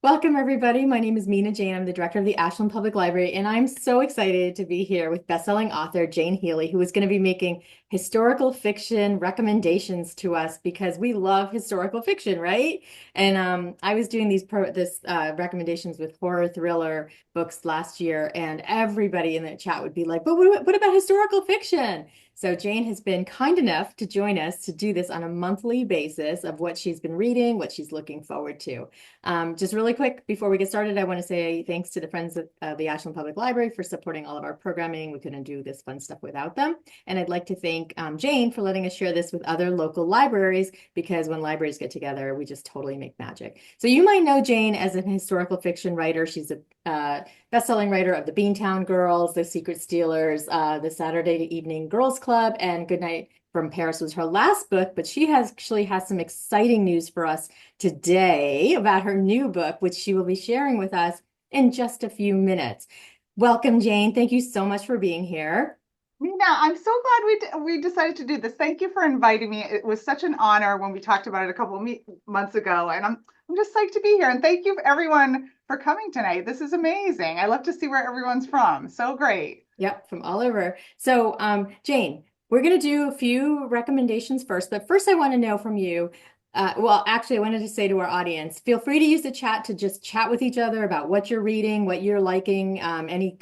Welcome, everybody. My name is Mina Jane. I'm the director of the Ashland Public Library, and I'm so excited to be here with bestselling author Jane Healey, who is going to be making historical fiction recommendations to us because we love historical fiction, right? And I was doing this recommendations with horror thriller books last year, and everybody in the chat would be like, "But what about historical fiction?" So Jane has been kind enough to join us to do this on a monthly basis of what she's been reading, what she's looking forward to. Just really quick before we get started, I want to say thanks to the Friends of the Ashland Public Library for supporting all of our programming. We couldn't do this fun stuff without them. And I'd like to thank Jane for letting us share this with other local libraries, because when libraries get together, we just totally make magic. So you might know Jane as a historical fiction writer. She's a best-selling writer of The Beantown Girls, The Secret Stealers, The Saturday Evening Girls Club, and Goodnight from Paris was her last book, but she actually has some exciting news for us today about her new book, which she will be sharing with us in just a few minutes. Welcome, Jane. Thank you so much for being here. Nina, I'm so glad we decided to do this. Thank you for inviting me. It was such an honor when we talked about it a couple of months ago, and I'm just psyched to be here. And thank you everyone for coming tonight. This is amazing. I love to see where everyone's from. So great. Yep, from all over. So, Jane, we're going to do a few recommendations first, but first I want to know from you. Well, actually, I wanted to say to our audience, feel free to use the chat to just chat with each other about what you're reading, what you're liking, any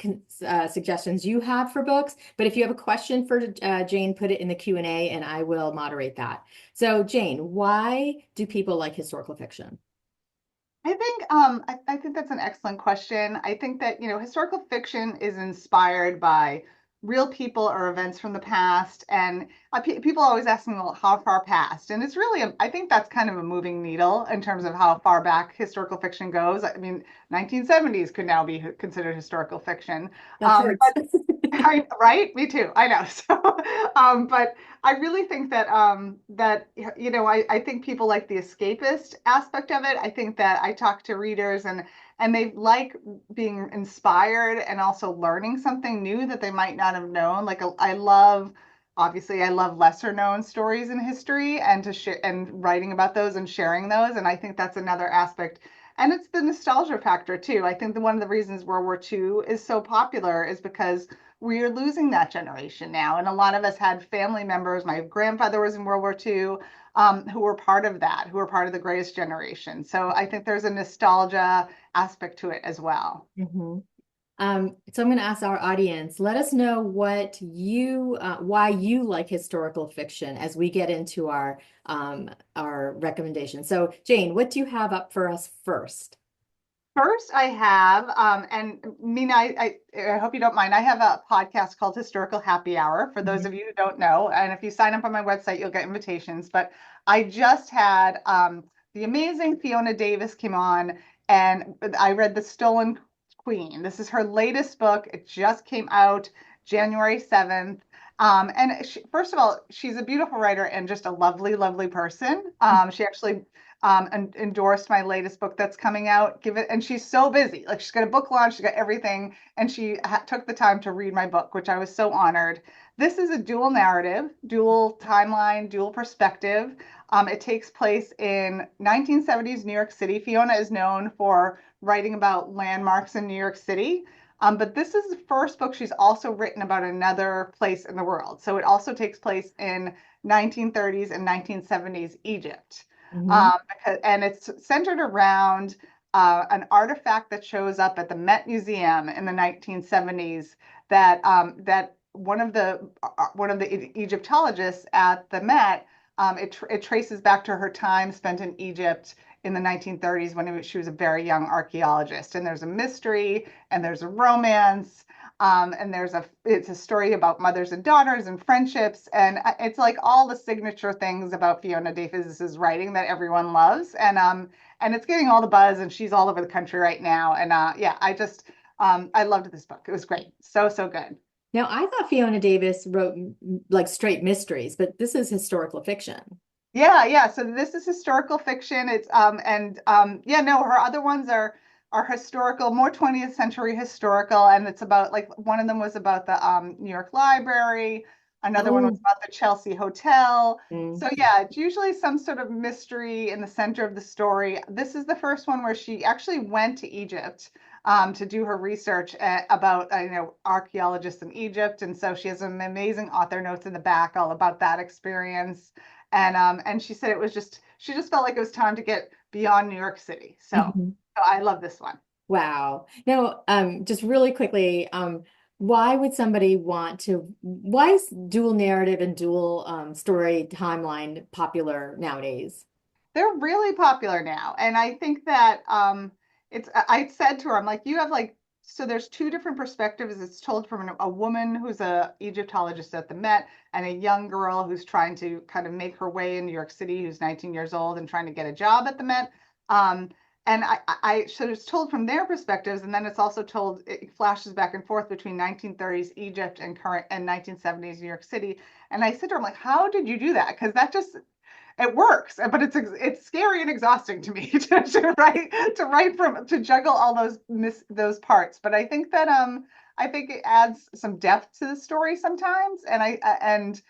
suggestions you have for books. But if you have a question for Jane, put it in the Q&A and I will moderate that. So, Jane, why do people like historical fiction? I think that's an excellent question. I think that, historical fiction is inspired by real people or events from the past. And people always ask me, well, how far past? And it's really, I think that's kind of a moving needle in terms of how far back historical fiction goes. I mean, 1970s could now be considered historical fiction. That hurts. Right? Me too. I know. So, but I really think that I think people like the escapist aspect of it. I think that I talk to readers and they like being inspired and also learning something new that they might not have known. Like obviously I love lesser known stories in history and to share and writing about those and sharing those. And I think that's another aspect. And it's the nostalgia factor too. I think one of the reasons World War II is so popular is because we are losing that generation now. And a lot of us had family members. My grandfather was in World War II, who were part of that, who were part of the greatest generation. So I think there's a nostalgia aspect to it as well. Mhm. So I'm going to ask our audience, let us know why you like historical fiction as we get into our recommendations. So Jane, what do you have up for us first? First, I have, and Mina, I hope you don't mind. I have a podcast called Historical Happy Hour for those Mhm. of you who don't know. And if you sign up on my website, you'll get invitations. But I just had the amazing Fiona Davis came on, and I read The Stolen Queen. This is her latest book. It just came out January 7th. And first of all, she's a beautiful writer and just a lovely, lovely person. She actually and endorsed my latest book that's coming out. Give it, and she's so busy. Like she's got a book launch, she's got everything, and she took the time to read my book, which I was so honored. This is a dual narrative, dual timeline, dual perspective. It takes place in 1970s New York City. Fiona is known for writing about landmarks in New York City. But this is the first book she's also written about another place in the world. So it also takes place in 1930s and 1970s Egypt. Mhm. And it's centered around an artifact that shows up at the Met Museum in the 1970s that one of the Egyptologists at the Met it traces back to her time spent in Egypt in the 1930s when she was a very young archaeologist. And there's a mystery and there's a romance. And it's a story about mothers and daughters and friendships, and it's like all the signature things about Fiona Davis's writing that everyone loves, and it's getting all the buzz, and she's all over the country right now, and yeah, I loved this book. It was great, so good. Now, I thought Fiona Davis wrote like straight mysteries, but this is historical fiction. Yeah. So this is historical fiction. It's and yeah, no, her other ones are historical, more 20th century historical, and it's about like one of them was about the New York Library. Another one was Oh, about the Chelsea Hotel. mm, So yeah, it's usually some sort of mystery in the center of the story. This is the first one where she actually went to Egypt to do her research about archaeologists in Egypt, and so she has some amazing author notes in the back all about that experience. And she said it was just she just felt like it was time to get beyond New York City. mhm. So I love this one. Wow. Now, just really quickly, why would somebody want to, why is dual narrative and dual story timeline popular nowadays? They're really popular now. And I think that I said to her, I'm like, you have like, so there's two different perspectives. It's told from a woman who's a Egyptologist at the Met and a young girl who's trying to kind of make her way in New York City, who's 19 years old and trying to get a job at the Met. Um, and so it's told from their perspectives, and then it's also told, it flashes back and forth between 1930s Egypt and current and 1970s New York City. And I said to her, I'm like, how did you do that? Because that just it works, but it's scary and exhausting to me to write from to juggle all those parts. But I think that I think it adds some depth to the story sometimes, and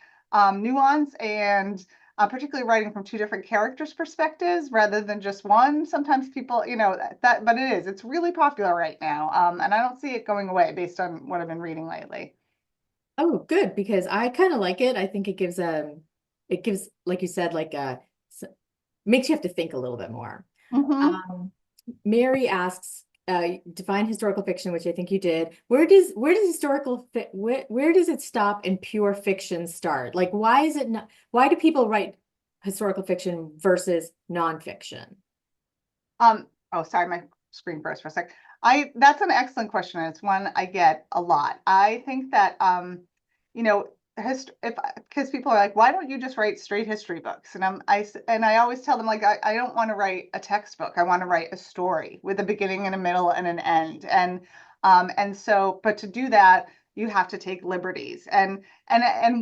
nuance, and particularly writing from two different characters' perspectives rather than just one. Sometimes people, but it's really popular right now, and I don't see it going away based on what I've been reading lately. Oh, good, because I kind of like it. I think it gives, like you said, makes you have to think a little bit more. Hmm. Um, Mary asks, define historical fiction, which I think you did. Where does where does it stop and pure fiction start? Like, why is it not, why do people write historical fiction versus nonfiction? Oh, sorry, my screen froze for a sec. That's an excellent question, and it's one I get a lot. I think that you know, if because people are like, why don't you just write straight history books? And I always tell them like I don't want to write a textbook. I want to write a story with a beginning and a middle and an end. And so, but to do that, you have to take liberties. And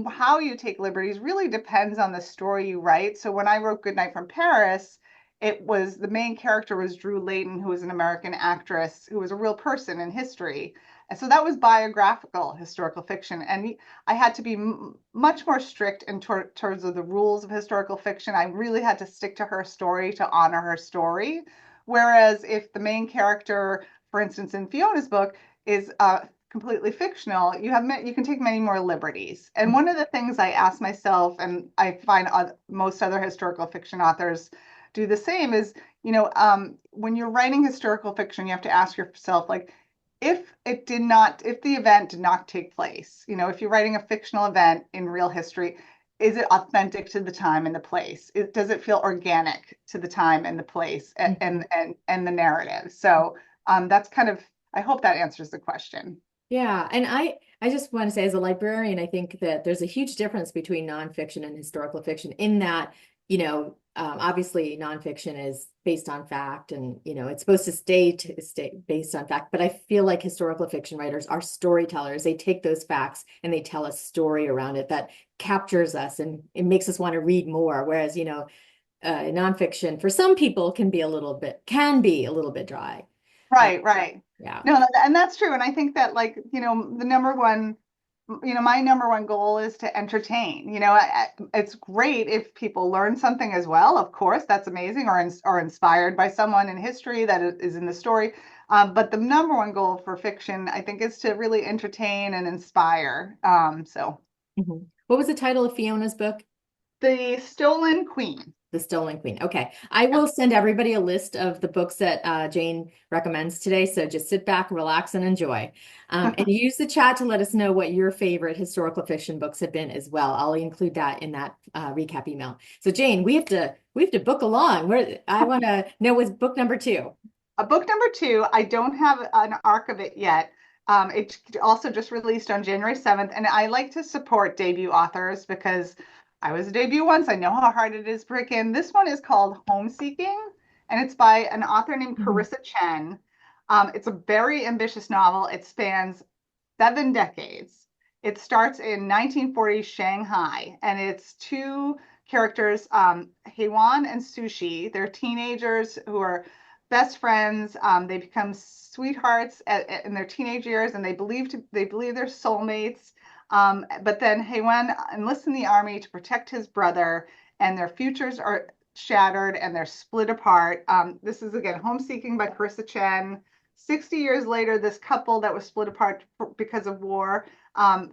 how you take liberties really depends on the story you write. So when I wrote Goodnight from Paris, it was the main character was Drew Layton, who was an American actress who was a real person in history. And so that was biographical historical fiction. And I had to be much more strict in terms of the rules of historical fiction. I really had to stick to her story to honor her story. Whereas if the main character, for instance, in Fiona's book, is completely fictional, you can take many more liberties. And one of the things I ask myself, and I find most other historical fiction authors do the same, is when you're writing historical fiction, you have to ask yourself like, if the event did not take place, if you're writing a fictional event in real history, is it authentic to the time and the place? Does it feel organic to the time and the place Mhm. and the narrative? So that's kind of, I hope that answers the question. Yeah, and I just want to say as a librarian, I think that there's a huge difference between nonfiction and historical fiction in that, obviously nonfiction is based on fact and, it's supposed to stay based on fact. But I feel like historical fiction writers are storytellers. They take those facts and they tell a story around it that captures us and it makes us want to read more. Whereas, nonfiction for some people can be a little bit dry. Uh, Right. yeah. No, and that's true. And I think that like, the number one, my number one goal is to entertain. It's great if people learn something as well. Of course, that's amazing, or inspired by someone in history that is in the story. But the number one goal for fiction, I think, is to really entertain and inspire. So Mhm. What was the title of Fiona's book? The Stolen Queen. The Stolen Queen. Okay. I will send everybody a list of the books that Jane recommends today. So just sit back, relax, and enjoy. And use the chat to let us know what your favorite historical fiction books have been as well. I'll include that in that recap email. So Jane, we have to book along. I want to know what's book number two. Book number two, I don't have an arc of it yet. It also just released on January 7th, and I like to support debut authors because I was a debut once. I know how hard it is to break in. This one is called Homeseeking, and it's by an author named Mhm. Carissa Chen. It's a very ambitious novel. It spans 7 decades. It starts in 1940s Shanghai, and it's two characters, Heiwan and Sushi. They're teenagers who are best friends. They become sweethearts in their teenage years, and they believe they're soulmates. But then Haewan enlists in the army to protect his brother, and their futures are shattered and they're split apart. This is again Homeseeking by Carissa Chen. 60 years later, this couple that was split apart because of war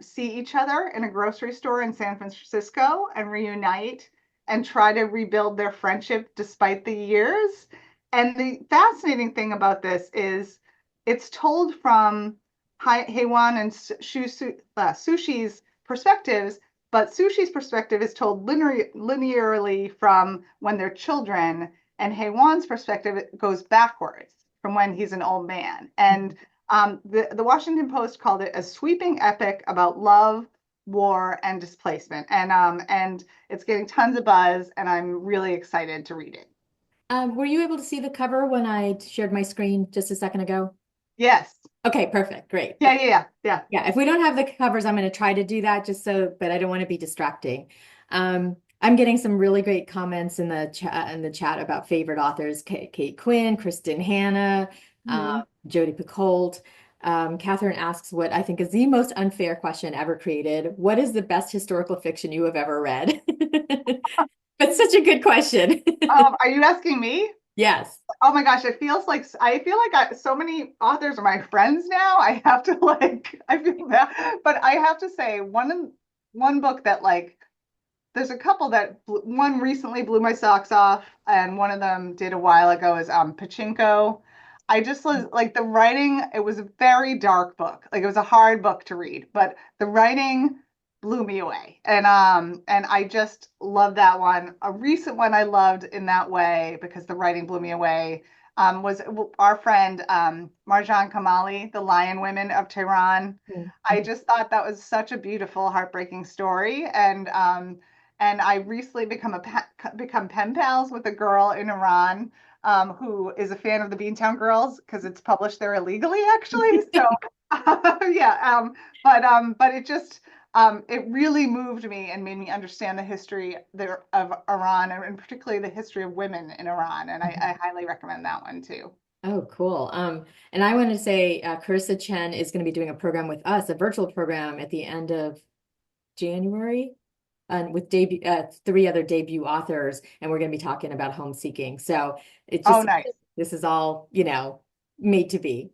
see each other in a grocery store in San Francisco and reunite and try to rebuild their friendship despite the years. And the fascinating thing about this is it's told from Haewan and Sushi's perspectives, but Sushi's perspective is told linearly from when they're children, and Haewan's perspective goes backwards from when he's an old man. And the Washington Post called it a sweeping epic about love, war, and displacement. And it's getting tons of buzz, and I'm really excited to read it. Were you able to see the cover when I shared my screen just a second ago? Yes. Okay, perfect. Great. Yeah, yeah, yeah, yeah. Yeah, if we don't have the covers, I'm going to try to do that just so, but I don't want to be distracting. I'm getting some really great comments in the chat about favorite authors, Kate Quinn, Kristen Hanna, Mhm. Jodi Picoult. Catherine asks what I think is the most unfair question ever created. What is the best historical fiction you have ever read? That's such a good question. Are you asking me? Yes. Oh my gosh, it feels like so many authors are my friends now. I have to like I feel bad, but I have to say one book that like there's a couple that one recently blew my socks off, and one of them did a while ago is Pachinko. I just was like the writing, it was a very dark book. Like it was a hard book to read, but the writing blew me away. And I just love that one. A recent one I loved in that way because the writing blew me away was our friend Marjan Kamali, The Lion Women of Tehran. I Mhm. just thought that was such a beautiful, heartbreaking story, and I recently become pen pals with a girl in Iran who is a fan of the Beantown Girls because it's published there illegally, actually. So yeah, but it just it really moved me and made me understand the history there of Iran and particularly the history of women in Iran. And I highly recommend that one too. Oh, cool. And I want to say Carissa Chen is going to be doing a program with us, a virtual program at the end of January, with debut three other debut authors, and we're going to be talking about home seeking. So it Oh, just nice. this is all, made to be.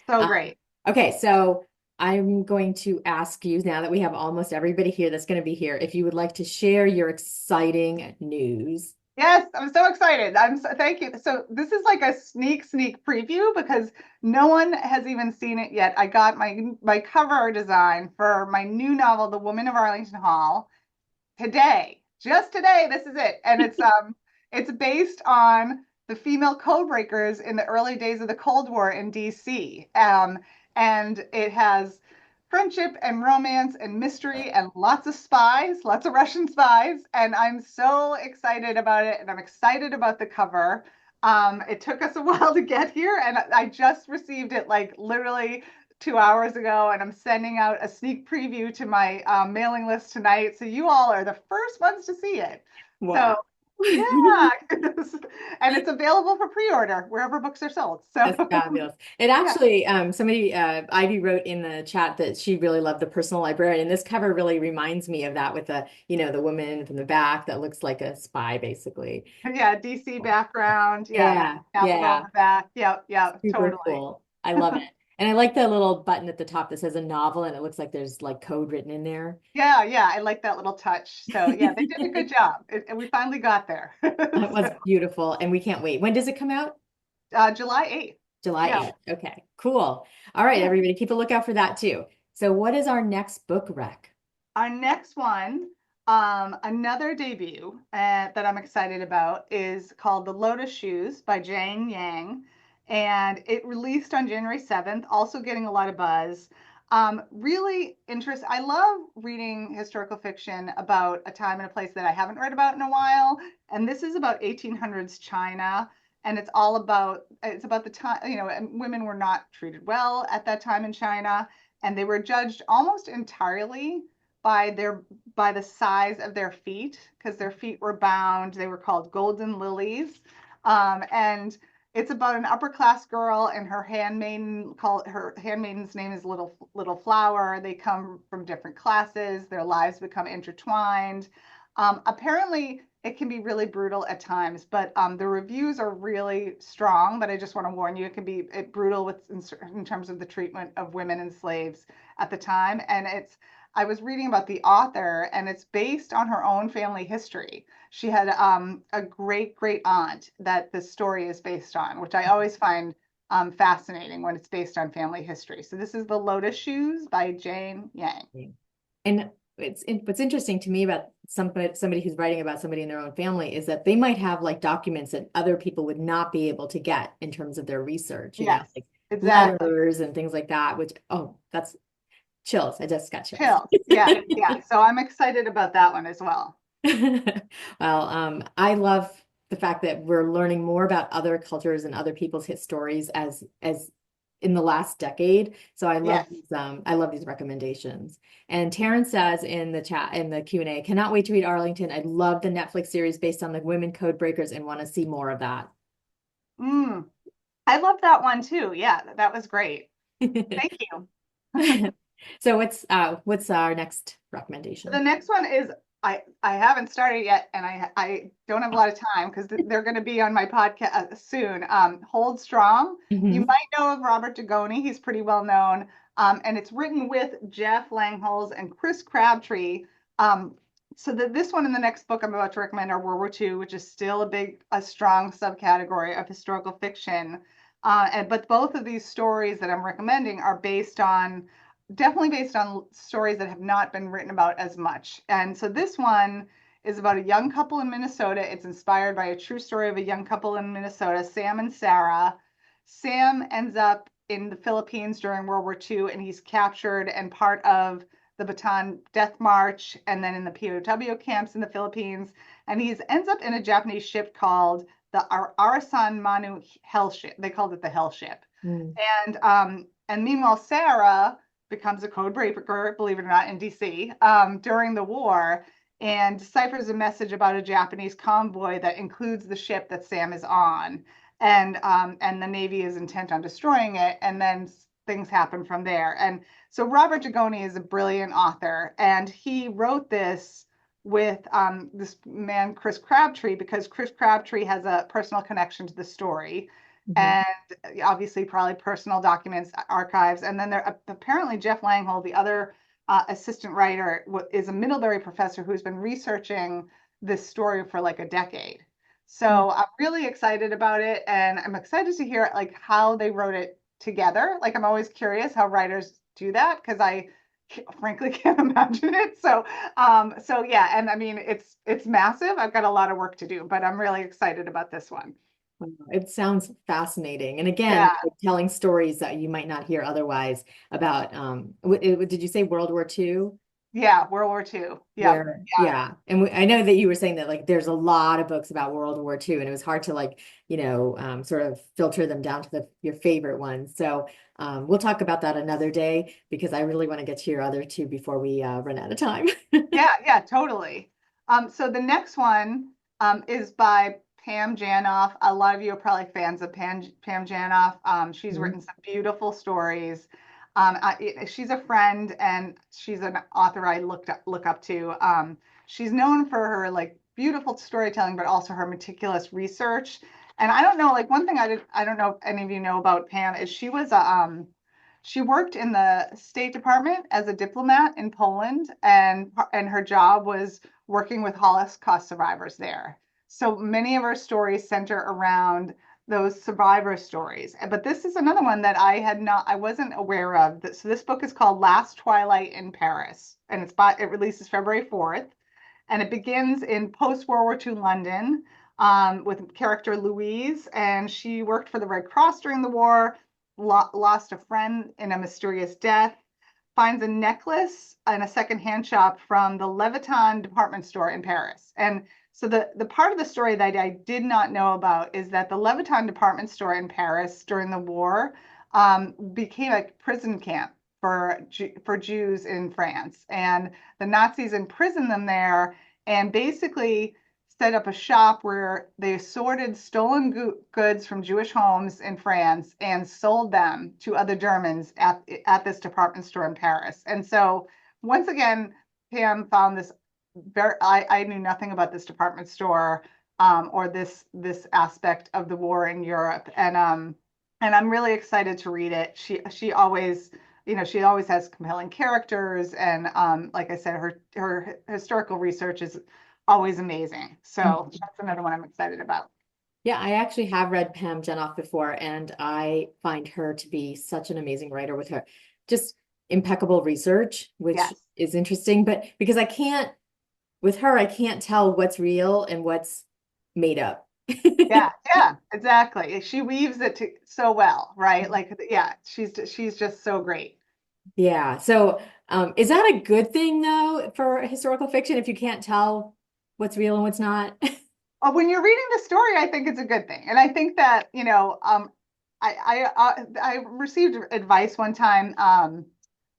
So Uh, great. okay, so I'm going to ask you now that we have almost everybody here that's going to be here, if you would like to share your exciting news. Yes, I'm so excited. Thank you. So this is like a sneak preview because no one has even seen it yet. I got my cover design for my new novel, The Woman of Arlington Hall, today. Just today, this is it. And it's based on the female code breakers in the early days of the Cold War in DC. And it has friendship and romance and mystery and lots of spies, lots of Russian spies. And I'm so excited about it. And I'm excited about the cover. It took us a while to get here, and I just received it like literally 2 hours ago, and I'm sending out a sneak preview to my mailing list tonight. So you all are the first ones to see it. So Wow. yeah, and it's available for pre-order wherever books are sold. So That's fabulous. It yeah, actually, somebody, Ivy wrote in the chat that she really loved the personal librarian. And this cover really reminds me of that with the woman from the back that looks like a spy, basically. yeah, DC background, yeah, the Yeah, capital on yeah. the back. Yep, yeah, Super totally. cool. I love it. And I like the little button at the top that says a novel, and it looks like there's like code written in there. Yeah, yeah, I like that little touch. So yeah, they did a good job. And we finally got there. That was So, beautiful. And we can't wait. When does it come out? July 8th. July Yeah. 8th. Okay, cool. All right, Yeah. everybody, keep a lookout for that too. So, what is our next book rec? Our next one, another debut that I'm excited about, is called The Lotus Shoes by Jane Yang. And it released on January 7th, also getting a lot of buzz. Really interest. I love reading historical fiction about a time and a place that I haven't read about in a while. And this is about 1800s China. And it's about the time, and women were not treated well at that time in China. And they were judged almost entirely by their by the size of their feet because their feet were bound. They were called golden lilies, and it's about an upper class girl and her handmaiden. Call her handmaiden's name is Little Flower. They come from different classes. Their lives become intertwined. Apparently, it can be really brutal at times, but the reviews are really strong. But I just want to warn you, it can be brutal in terms of the treatment of women and slaves at the time. And I was reading about the author, and it's based on her own family history. She had a great aunt that the story is based on, which I always find fascinating when it's based on family history. So this is The Lotus Shoes by Jane Yang. And what's interesting to me about somebody who's writing about somebody in their own family is that they might have like documents that other people would not be able to get in terms of their research, Yes, like exactly. letters and things like that, which, oh, that's chills. I just got chills. Chills. Yeah, yeah. So I'm excited about that one as well. Well, I love the fact that we're learning more about other cultures and other people's hit stories as in the last decade. So Yes. I love these recommendations. And Terrence says in the chat in the Q&A, cannot wait to read Arlington. I love the Netflix series based on the women code breakers and want to see more of that. Mm, I love that one too. Yeah, that was great. Thank you. So what's our next The recommendation? next one is I haven't started yet, and I don't have a lot of time because they're going to be on my podcast soon. Hold Strong. You Mhm. might know of Robert Dugoni. He's pretty well known, and it's written with Jeff Langholz and Chris Crabtree. Um, so this one and the next book I'm about to recommend are World War II, which is still a strong subcategory of historical fiction. But both of these stories that I'm recommending are definitely based on stories that have not been written about as much. And so this one is about a young couple in Minnesota. It's inspired by a true story of a young couple in Minnesota, Sam and Sarah. Sam ends up in the Philippines during World War II, and he's captured and part of the Bataan Death March, and then in the POW camps in the Philippines. And he ends up in a Japanese ship called the Arasan Manu Hell Ship. They called it the Hell Ship. Mm. And meanwhile, Sarah becomes a code breaker, believe it or not, in DC during the war and deciphers a message about a Japanese convoy that includes the ship that Sam is on. And the Navy is intent on destroying it. And then things happen from there. And so Robert Dugoni is a brilliant author, and he wrote this with this man, Chris Crabtree, because Chris Crabtree has a personal connection to the story. Mhm. And obviously probably personal documents, archives. And then there apparently Jeff Langhold, the other assistant writer, is a Middlebury professor who's been researching this story for like a decade. So I'm really excited about it, and I'm excited to hear like how they wrote it together. Like I'm always curious how writers do that because I frankly can't imagine it. So yeah, and I mean it's massive. I've got a lot of work to do, but I'm really excited about this one. Wow, it sounds fascinating. And again, Yeah. like telling stories that you might not hear otherwise about, did you say World War II? Yeah, World War II. Yeah. Where, yeah. And I know that you were saying that like there's a lot of books about World War II, and it was hard to like, sort of filter them down to your favorite ones. So we'll talk about that another day because I really want to get to your other two before we run out of time. Yeah, yeah, totally. So the next one is by Pam Janoff. A lot of you are probably fans of Pam Janoff. She's Mhm. written some beautiful stories. She's a friend and she's an author I look up to. She's known for her like beautiful storytelling, but also her meticulous research. And I don't know, like one thing I don't know if any of you know about Pam is she worked in the State Department as a diplomat in Poland, and her job was working with Holocaust survivors there. So many of our stories center around those survivor stories. But this is another one that I wasn't aware of. So this book is called Last Twilight in Paris, and it releases February 4th, and it begins in post-World War II London with character Louise, and she worked for the Red Cross during the war, lost a friend in a mysterious death, finds a necklace in a secondhand shop from the Leviton department store in Paris. And so the part of the story that I did not know about is that the Leviton department store in Paris during the war became a prison camp for Jews in France, and the Nazis imprisoned them there and basically set up a shop where they sorted stolen goods from Jewish homes in France and sold them to other Germans at this department store in Paris. And so once again, Pam found this I knew nothing about this department store or this aspect of the war in Europe. And I'm really excited to read it. She always, she always has compelling characters, and like I said, her historical research is always amazing. So Mhm. that's another one I'm excited about. Yeah, I actually have read Pam Jenoff before, and I find her to be such an amazing writer with her just impeccable research, which Yes. is interesting. But because I can't, with her, I can't tell what's real and what's made up. Yeah, yeah, exactly. She weaves it so well, right? Like, yeah, she's just so great. Yeah. So, is that a good thing though for historical fiction if you can't tell what's real and what's not? When you're reading the story, I think it's a good thing, and I think that I received advice one time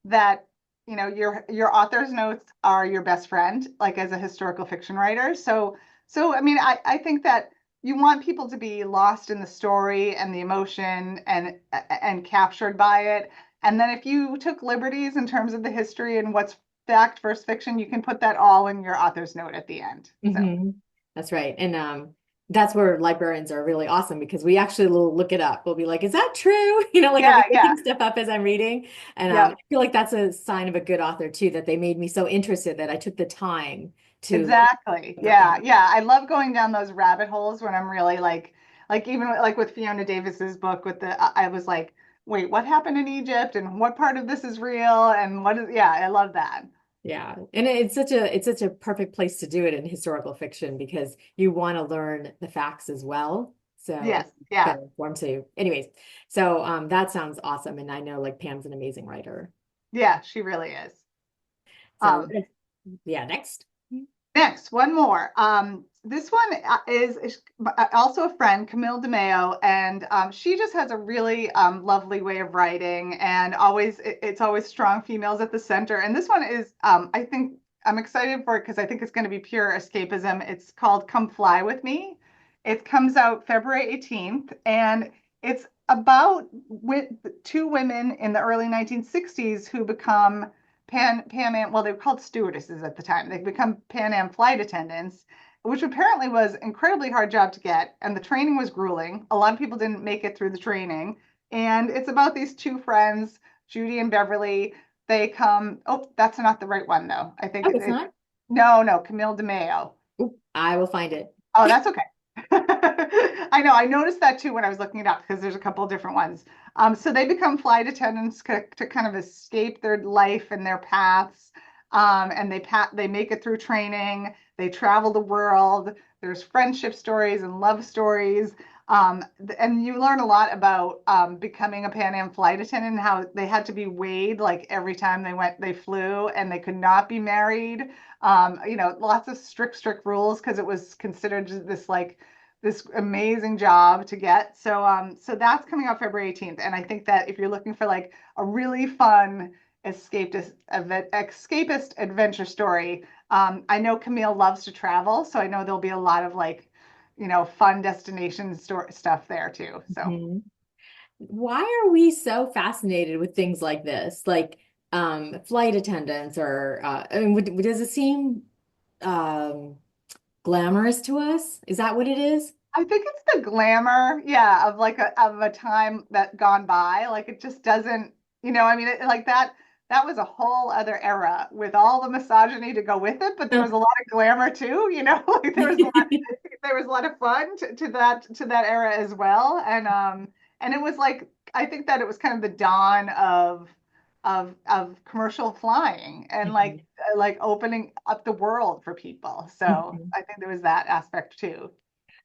that your author's notes are your best friend, like as a historical fiction writer. So I mean, I think that you want people to be lost in the story and the emotion and captured by it. And then if you took liberties in terms of the history and what's fact versus fiction, you can put that all in your author's note at the end. So. hmm That's right. And that's where librarians are really awesome because we actually will look it up. We'll be like, is that true? Like I'll Yeah, be yeah, looking stuff up as I'm reading. And I yeah, feel like that's a sign of a good author too, that they made me so interested that I took the time to exactly. look up Yeah, things. yeah. I love going down those rabbit holes when I'm really like even like with Fiona Davis's book with I was like, wait, what happened in Egypt and what part of this is real and what is, yeah, I love that. Yeah. And it's such a perfect place to do it in historical fiction because you want to learn the facts as well. So Yes, it's yeah, better informed too. Anyways, so that sounds awesome. And I know like Pam's an amazing writer. yeah, she really is. So Um, yeah, next. Next, one more. This one is also a friend, Camille DeMeo, and she just has a really lovely way of writing, and it's always strong females at the center. And this one is, I think I'm excited for it because I think it's going to be pure escapism. It's called "Come Fly with Me." It comes out February 18th, and it's about two women in the early 1960s who become Pan Am, well, they were called stewardesses at the time. They become Pan Am flight attendants, which apparently was an incredibly hard job to get, and the training was grueling. A lot of people didn't make it through the training, and it's about these two friends, Judy and Beverly. They come. Oh, that's not the right one though. I think Oh, it's not? no, no, Camille DeMeo. Oop, I will find it. Oh, that's okay. I know. I noticed that too when I was looking it up because there's a couple of different ones. So they become flight attendants to kind of escape their life and their paths. And they make it through training. They travel the world. There's friendship stories and love stories. And you learn a lot about becoming a Pan Am flight attendant and how they had to be weighed like every time they flew, and they could not be married. Lots of strict rules because it was considered this amazing job to get. So that's coming out February 18th, and I think that if you're looking for like a really fun escapist adventure story, I know Camille loves to travel, so I know there'll be a lot of like, fun destination stuff there too. So. Mhm. Why are we so fascinated with things like this? Like flight attendants or I mean, does it seem um glamorous to us? Is that what it is? I think it's the glamour, yeah, of like of a time that gone by. Like it just doesn't, I mean, like that was a whole other era with all the misogyny to go with it, but there was a lot of glamour too, like there was a lot of fun to that era as well. And it was like I think that it was kind of the dawn of commercial flying and Mhm. like opening up the world for people. So Mhm. I think there was that aspect too.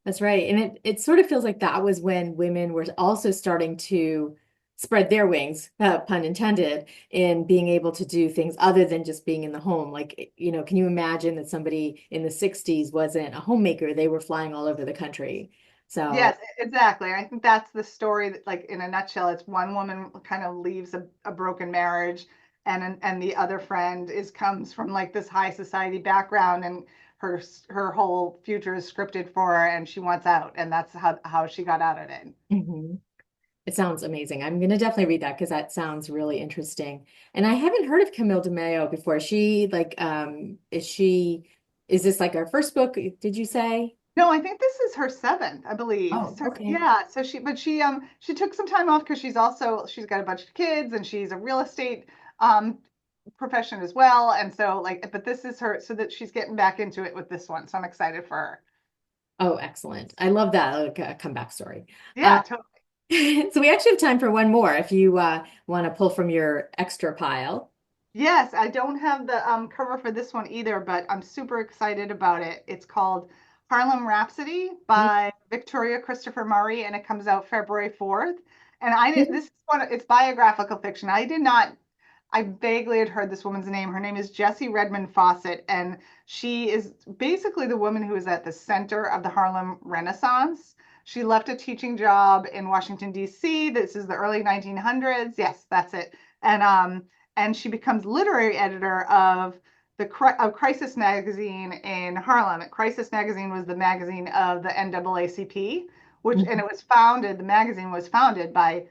That's right. And it sort of feels like that was when women were also starting to spread their wings, pun intended, in being able to do things other than just being in the home. Like, can you imagine that somebody in the 60s wasn't a homemaker? They were flying all over the country. So, Yes, exactly. I think that's the story that, like in a nutshell, it's one woman kind of leaves a broken marriage, and the other friend comes from like this high society background, and her whole future is scripted for her and she wants out, and that's how she got out of it. Hmm. It sounds amazing. I'm gonna definitely read that because that sounds really interesting. And I haven't heard of Camille DeMeo before. She like is this like our first book, did you say? No, I think this is her seventh, I believe. Oh, So, okay. yeah, so she took some time off because she's got a bunch of kids and she's a real estate um profession as well. And so like, but this is her, so that she's getting back into it with this one. So I'm excited for her. Oh, excellent. I love that, like a comeback story. Uh, Yeah, totally. so we actually have time for one more if you want to pull from your extra pile. Yes, I don't have the cover for this one either, but I'm super excited about it. It's called Harlem Rhapsody by Victoria Christopher Murray, and it comes out February 4th. And I did this is one, it's biographical fiction. I did not, I vaguely had heard this woman's name. Her name is Jessie Redmond Fawcett, and she is basically the woman who is at the center of the Harlem Renaissance. She left a teaching job in Washington, D.C. This is the early 1900s. Yes, that's it. And she becomes literary editor of of Crisis magazine in Harlem. Crisis magazine was the magazine of the NAACP, and Mhm. it was founded. The magazine was founded by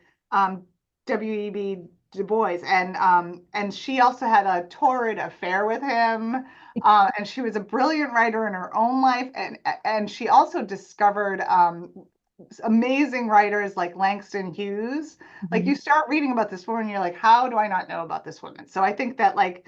W.E.B. Du Bois, and she also had a torrid affair with him. And she was a brilliant writer in her own life, and she also discovered amazing writers like Langston Hughes. Like Mhm. you start reading about this woman, you're like, how do I not know about this woman? So I think that like,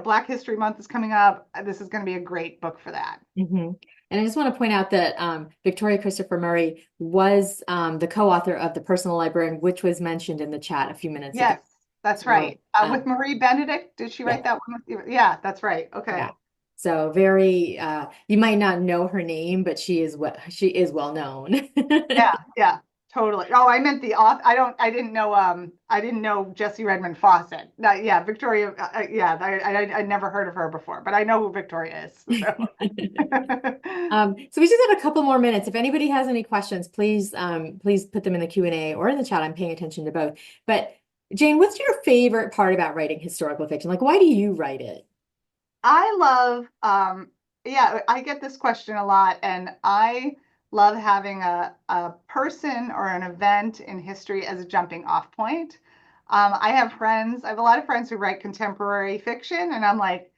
Black History Month is coming up. This is going to be a great book for that. Hmm. And I just want to point out that Victoria Christopher Murray was the co-author of The Personal Librarian, which was mentioned in the chat a few minutes ago. Yes, that's So, right. With Marie Benedict, did she yeah, write that one with you? Yeah, that's right. yeah. Okay. So very, you might not know her name, but she is well known. Yeah, yeah, totally. Oh, I meant the author. I didn't know Jessie Redmond Fawcett. Yeah, Victoria. Yeah, I never heard of her before, but I know who Victoria is. So. So we just have a couple more minutes. If anybody has any questions, please put them in the Q&A or in the chat. I'm paying attention to both. But Jane, what's your favorite part about writing historical fiction? Like, why do you write it? I love, yeah, I get this question a lot, and I love having a person or an event in history as a jumping off point. I have a lot of friends who write contemporary fiction, and I'm like,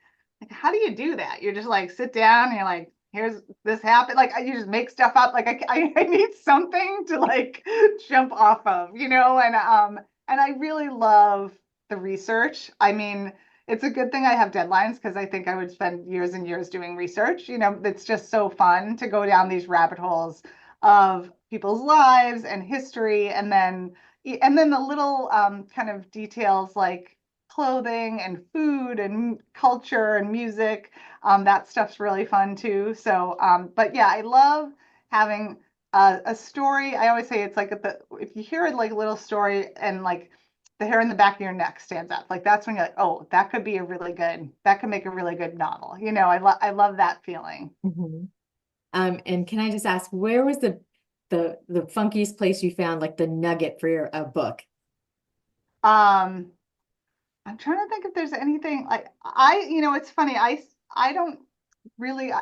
how do you do that? You're just like, sit down and you're like, here's this happened. Like, you just make stuff up. Like, I need something to like jump off of, and I really love the research. I mean, it's a good thing I have deadlines because I think I would spend years and years doing research. It's just so fun to go down these rabbit holes of people's lives and history, and then the little kind of details like clothing and food and culture and music. That stuff's really fun too. So, but yeah, I love having a story. I always say it's like if you hear it like a little story and like the hair in the back of your neck stands up. Like that's when you're like, oh, that could make a really good novel. I love that feeling. Mhm. And can I just ask, where was the funkiest place you found like the nugget for your book? Um, I'm trying to think if there's anything like it's funny. I don't really.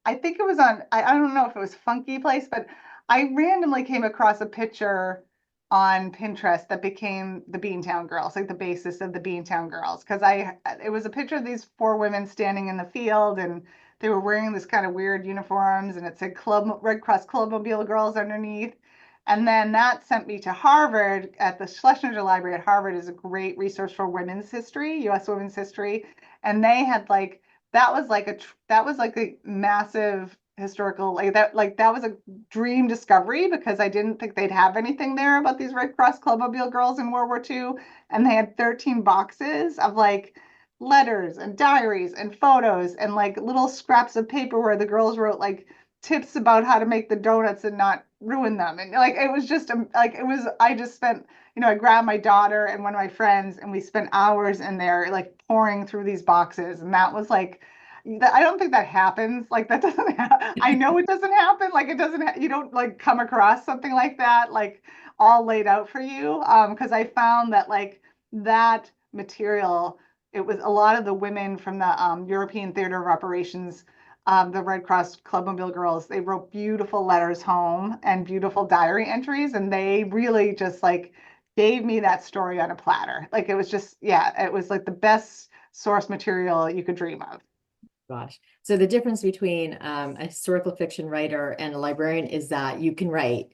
I think it was I don't know if it was Funky Place, but I randomly came across a picture on Pinterest that became the Beantown Girls, like the basis of the Beantown Girls. It was a picture of these four women standing in the field and they were wearing this kind of weird uniforms and it said Red Cross Clubmobile Girls underneath. And then that sent me to Harvard at the Schlesinger Library at Harvard is a great resource for women's history, US women's history. And they had that was like a massive historical that was a dream discovery because I didn't think they'd have anything there about these Red Cross Clubmobile girls in World War II, and they had 13 boxes of like letters and diaries and photos and like little scraps of paper where the girls wrote like tips about how to make the donuts and not ruin them, and like it was just like it was I just spent I grabbed my daughter and one of my friends, and we spent hours in there, like pouring through these boxes. And that was like, I don't think that happens. Like that doesn't. I know it doesn't happen. Like it doesn't. You don't like come across something like that, like all laid out for you. Because I found that like that material, it was a lot of the women from the European Theater of Operations the Red Cross Clubmobile girls, they wrote beautiful letters home and beautiful diary entries, and they really just like gave me that story on a platter. Like it was just, yeah, it was like the best source material you could dream of. Gosh. So the difference between a historical fiction writer and a librarian is that you can write.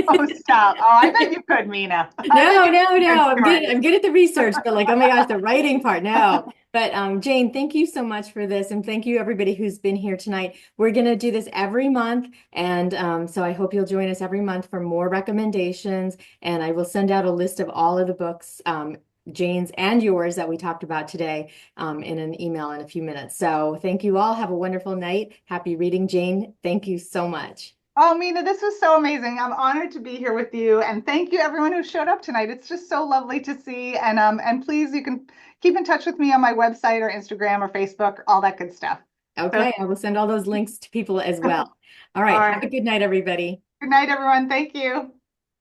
Oh, stop. Oh, I bet you could, Mina. I bet No, you could no, do good no. I'm good. stories. I'm good at the research, but like, oh my gosh, the writing part, no. But Jane, thank you so much for this, and thank you everybody who's been here tonight. We're gonna do this every month, and so I hope you'll join us every month for more recommendations. And I will send out a list of all of the books, Jane's and yours that we talked about today, in an email in a few minutes. So thank you all. Have a wonderful night. Happy reading, Jane. Thank you so much. Oh, Mina, this was so amazing. I'm honored to be here with you, and thank you everyone who showed up tonight. It's just so lovely to see. And please, you can keep in touch with me on my website or Instagram or Facebook, all that good stuff. So, Okay, I will send all those links to people as well. All all right, have a right. good night, everybody. Good night, everyone. Thank you.